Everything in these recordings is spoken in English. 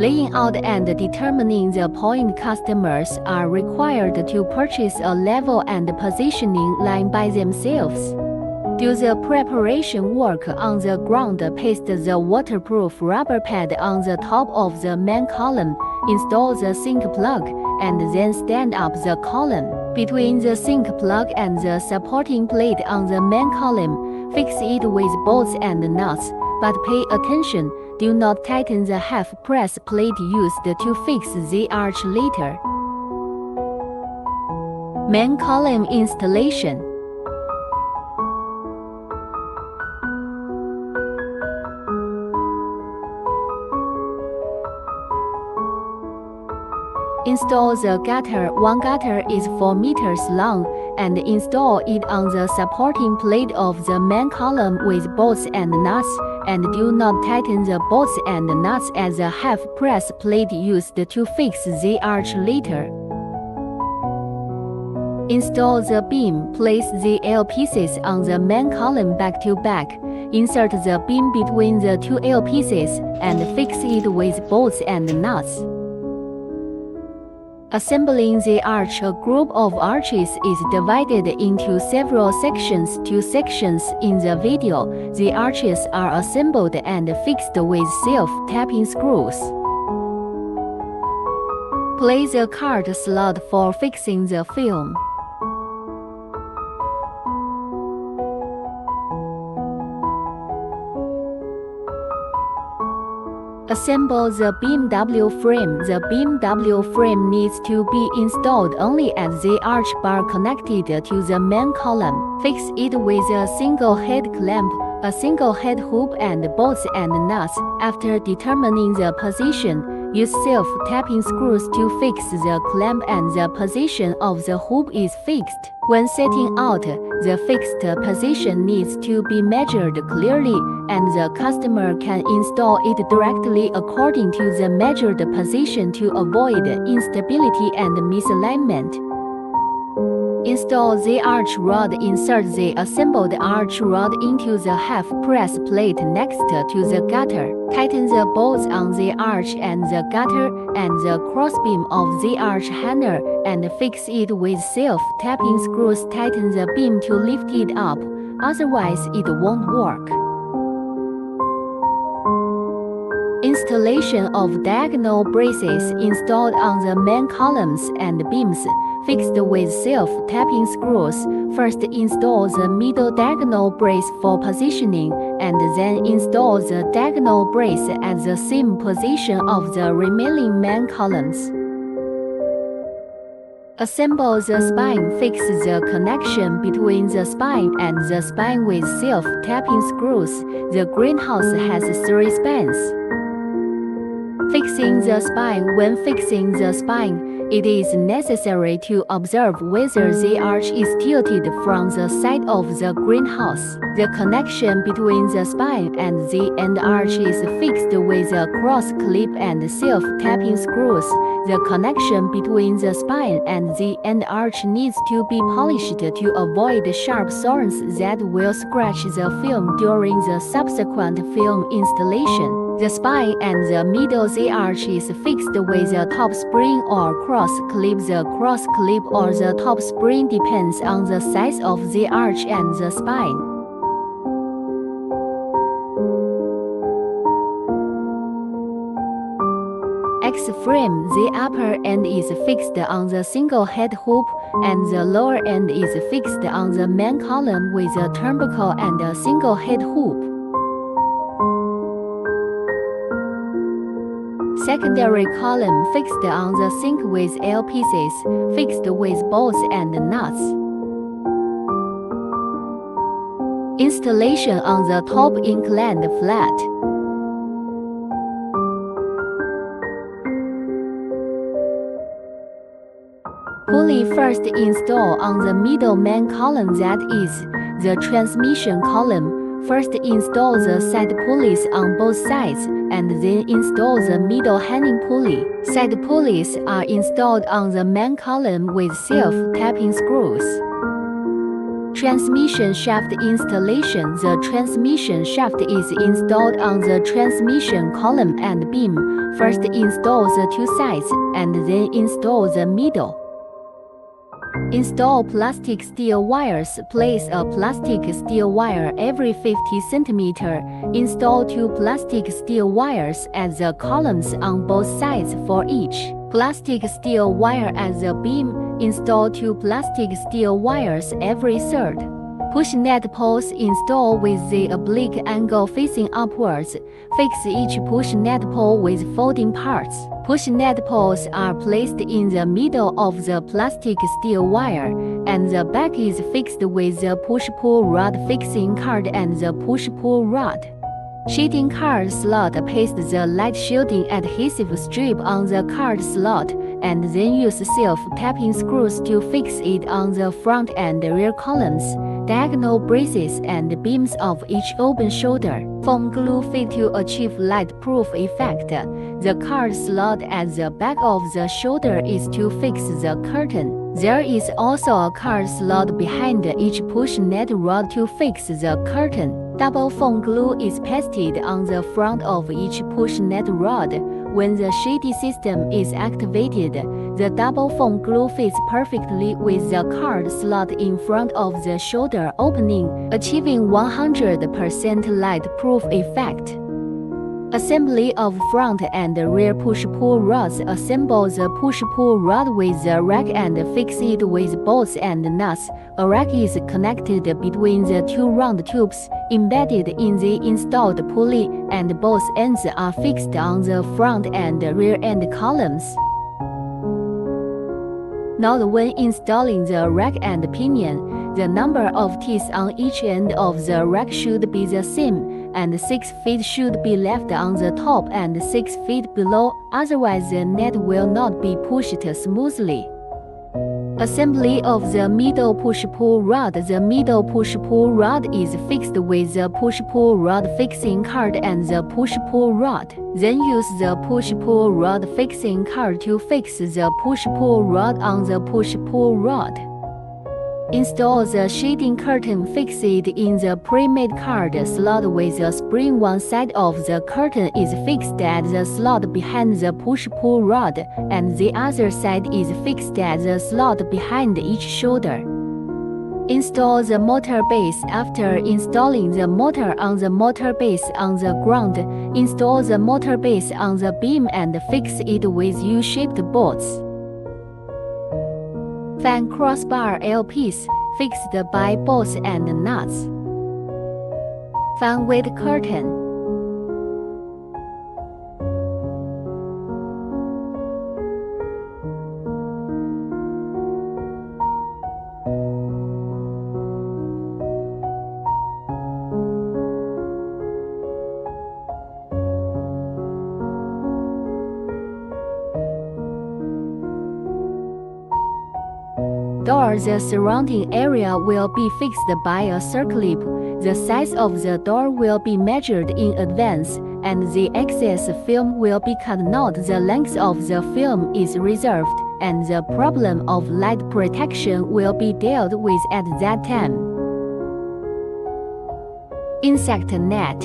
Laying out and determining the point. Customers are required to purchase a level and positioning line by themselves. Do the preparation work on the ground. Paste the waterproof rubber pad on the top of the main column. Install the sink plug, and then stand up the column. Between the sink plug and the supporting plate on the main column, fix it with bolts and nuts, but pay attention, do not tighten the half-press plate used to fix the arch later. Main column installation. Install the gutter. One gutter is 4 meters long, and install it on the supporting plate of the main column with bolts and nuts, and do not tighten the bolts and nuts as a half-press plate used to fix the arch later. Install the beam. Place the L pieces on the main column back to back. Insert the beam between the two L pieces and fix it with bolts and nuts. Assembling the arch. A group of arches is divided into several sections. 2 sections in the video. The arches are assembled and fixed with self-tapping screws. Place a card slot for fixing the film. Assemble the beam W frame. The beam W frame needs to be installed only at the arch bar connected to the main column. Fix it with a single head clamp, a single head hoop, and bolts and nuts. After determining the position, use self-tapping screws to fix the clamp and the position of the hoop is fixed. When setting out, the fixed position needs to be measured clearly, and the customer can install it directly according to the measured position to avoid instability and misalignment. Install the arch rod. Insert the assembled arch rod into the half-press plate next to the gutter. Tighten the bolts on the arch and the gutter and the crossbeam of the arch hanger, and fix it with self-tapping screws. Tighten the beam to lift it up, otherwise it won't work. Installation of diagonal braces. Installed on the main columns and beams, fixed with self-tapping screws. First install the middle diagonal brace for positioning, and then install the diagonal brace at the same position of the remaining main columns. Assemble the spine. Fix the connection between the spine and the spine with self-tapping screws. The greenhouse has 3 spines. Fixing the spine. When fixing the spine, it is necessary to observe whether the arch is tilted from the side of the greenhouse. The connection between the spine and the end arch is fixed with a cross clip and self-tapping screws. The connection between the spine and the end arch needs to be polished to avoid sharp thorns that will scratch the film during the subsequent film installation. The spine and the middle of the arch is fixed with a top spring or cross clip. The cross clip or the top spring depends on the size of the arch and the spine. X-frame. The upper end is fixed on the single head hoop, and the lower end is fixed on the main column with a turnbuckle and a single head hoop. Secondary column fixed on the sink with L pieces, fixed with bolts and nuts. Installation on the top inclined flat. Pulley. First install on the middle main column, that is, the transmission column. First install the side pulleys on both sides, and then install the middle hanging pulley. Side pulleys are installed on the main column with self-tapping screws. Transmission shaft installation. The transmission shaft is installed on the transmission column and beam. First install the two sides, and then install the middle. Install plastic steel wires. Place a plastic steel wire every 50 cm. Install two plastic steel wires at the columns on both sides for each plastic steel wire at the beam. Install two plastic steel wires every third. Push-net poles install with the oblique angle facing upwards. Fix each push-net pole with folding parts. Push-net poles are placed in the middle of the plastic steel wire, and the back is fixed with the push-pull rod fixing card and the push-pull rod. Shading card slot. Paste the light shielding adhesive strip on the card slot, and then use self-tapping screws to fix it on the front and rear columns, diagonal braces, and beams of each open shoulder. Foam glue fit to achieve light-proof effect. The card slot at the back of the shoulder is to fix the curtain. There is also a card slot behind each push-net rod to fix the curtain. Double foam glue is pasted on the front of each push-net rod. When the shady system is activated, the double foam glue fits perfectly with the card slot in front of the shoulder opening, achieving 100% light-proof effect. Assembly of front and rear push-pull rods. Assemble the push-pull rod with the rack and fix it with bolts and nuts. A rack is connected between the two round tubes embedded in the installed pulley, and both ends are fixed on the front and rear end columns. Note: when installing the rack and pinion, the number of teeth on each end of the rack should be the same, and 6 feet should be left on the top and 6 feet below, otherwise the net will not be pushed smoothly. Assembly of the middle push-pull rod. The middle push-pull rod is fixed with the push-pull rod fixing card and the push-pull rod. Then use the push-pull rod fixing card to fix the push-pull rod on the push-pull rod. Install the shading curtain. Fix it in the pre-made card slot with a spring. One side of the curtain is fixed at the slot behind the push-pull rod, and the other side is fixed at the slot behind each shoulder. Install the motor base. After installing the motor on the motor base on the ground, install the motor base on the beam and fix it with U-shaped bolts. Fan crossbar L-piece, fixed by bolts and nuts. Fan weight curtain. Door. The surrounding area will be fixed by a circlip. The size of the door will be measured in advance, and the excess film will be cut. Note: the length of the film is reserved, and the problem of light protection will be dealt with at that time. Insect net.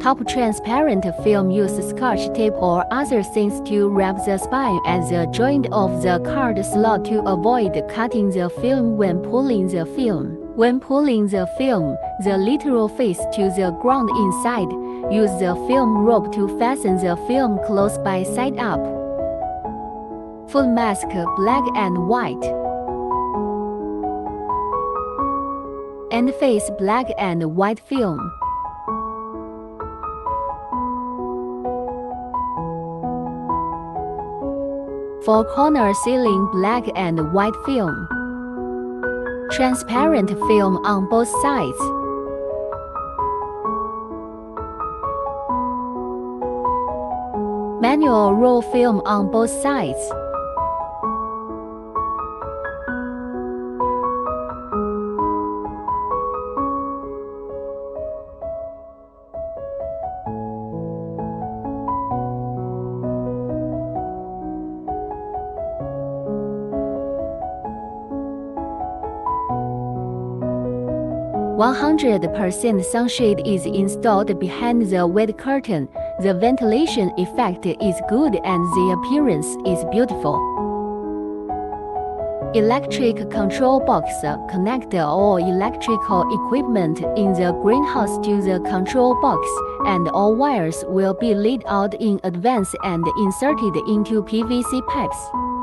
Top transparent film. Use scotch tape or other things to wrap the spine at the joint of the card slot to avoid cutting the film when pulling the film. When pulling the film, the literal face to the ground inside. Use the film rope to fasten the film close by side up. Foot mask, black and white. And face, black and white film. For corner ceiling, black and white film. Transparent film on both sides. Manual roll film on both sides. 100% sunshade is installed behind the wet curtain. The ventilation effect is good and the appearance is beautiful. Electric control box. Connect all electrical equipment in the greenhouse to the control box, and all wires will be laid out in advance and inserted into PVC pipes.